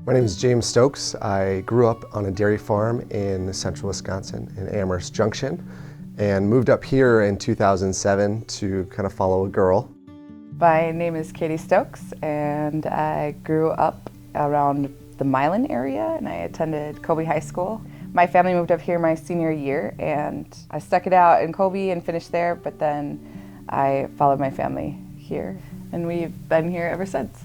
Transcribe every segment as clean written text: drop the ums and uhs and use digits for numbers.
My name is James Stokes. I grew up on a dairy farm in central Wisconsin in Amherst Junction and moved up here in 2007 to kind of follow a girl. My name is Katie Stokes and I grew up around the Milan area and I attended Colby High School. My family moved up here my senior year and I stuck it out in Colby and finished there, but then I followed my family here and we've been here ever since.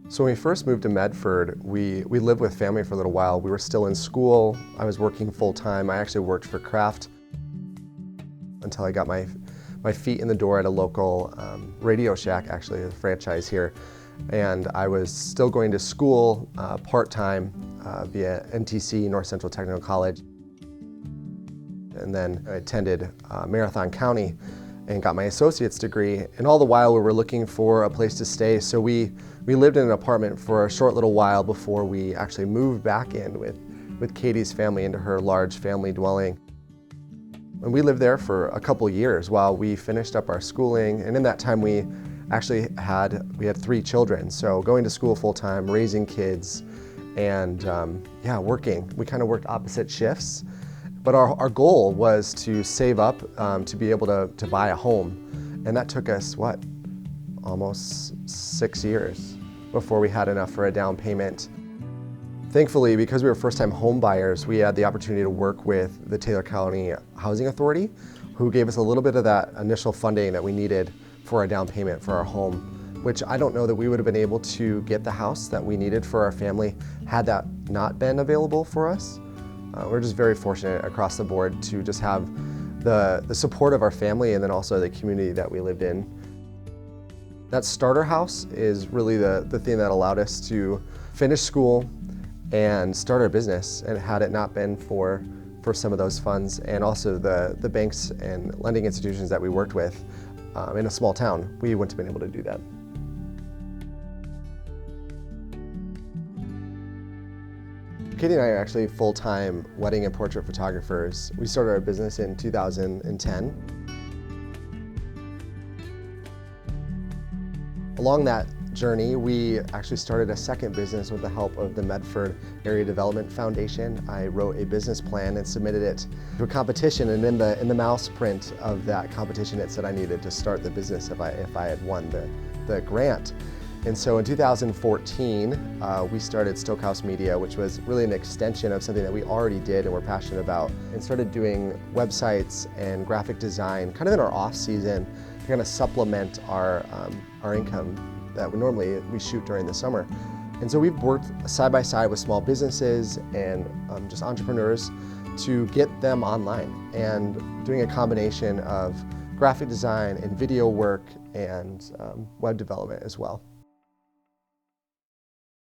So when we first moved to Medford, we lived with family for a little while. We were still in school. I was working full-time. I actually worked for Kraft until I got my feet in the door at a local Radio Shack, actually a franchise here. And I was still going to school part-time via NTC, North Central Technical College. And then I attended Marathon County and got my associate's degree. And all the while we were looking for a place to stay. So we lived in an apartment for a short little while before we actually moved back in with Katie's family into her large family dwelling. And we lived there for a couple years while we finished up our schooling. And in that time we actually had 3 children. So going to school full time, raising kids, and working. We kind of worked opposite shifts. But our goal was to save up to be able to buy a home. And that took us, almost 6 years before we had enough for a down payment. Thankfully, because we were first-time home buyers, we had the opportunity to work with the Taylor County Housing Authority, who gave us a little bit of that initial funding that we needed for a down payment for our home, which I don't know that we would have been able to get the house that we needed for our family had that not been available for us. We're just very fortunate across the board to just have the support of our family and then also the community that we lived in. That starter house is really the thing that allowed us to finish school and start our business. And had it not been for some of those funds and also the banks and lending institutions that we worked with in a small town, we wouldn't have been able to do that. Katie and I are actually full-time wedding and portrait photographers. We started our business in 2010. Along that journey, we actually started a second business with the help of the Medford Area Development Foundation. I wrote a business plan and submitted it to a competition, and in the mouse print of that competition it said I needed to start the business if I had won the grant. And so in 2014, we started Stokes Media, which was really an extension of something that we already did and we're passionate about, and started doing websites and graphic design kind of in our off season to kind of supplement our income that we shoot during the summer. And so we've worked side by side with small businesses and just entrepreneurs to get them online, and doing a combination of graphic design and video work and web development as well.